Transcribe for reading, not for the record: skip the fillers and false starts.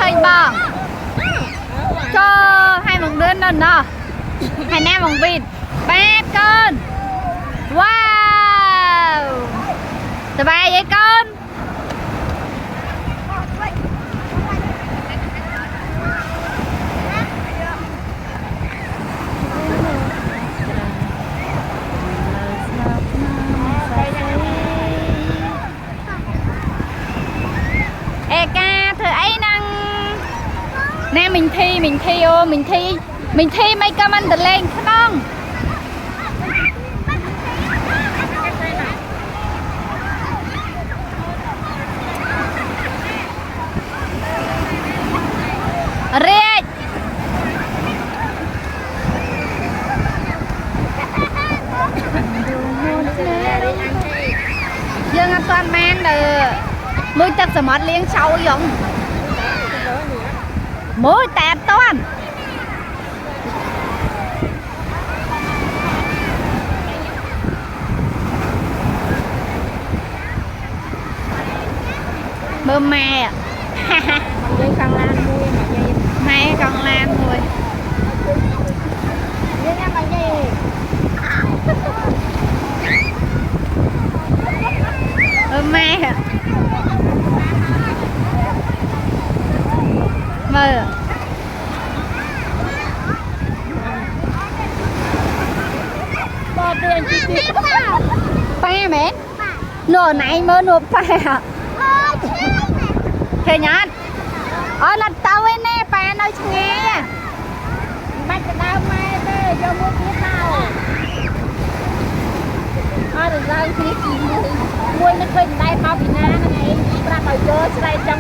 hơi bò cho hai mong đơn lần nọ hai nam mong vịt ba con wow tụi ba vậy con ê ca thử ấy năng nè mình thi ô mình thi mấy comment lên không riết dương ăn toàn man được môi tật sẽ mất liên sâu giống môi tẹt toàn mơ mè dây con lan mua mà dây mẹ con lan thôi dây em là dây mơ mẹ mơ bò tiền chị ba mẹ nửa này mơ nửa ba thế nhá là tao ấy nè ba nói nghe bắt cái đau mai đây cho mua phía sau được ra phía kia mua nó khơi đây bao bì na này ra khỏi chơi đây trong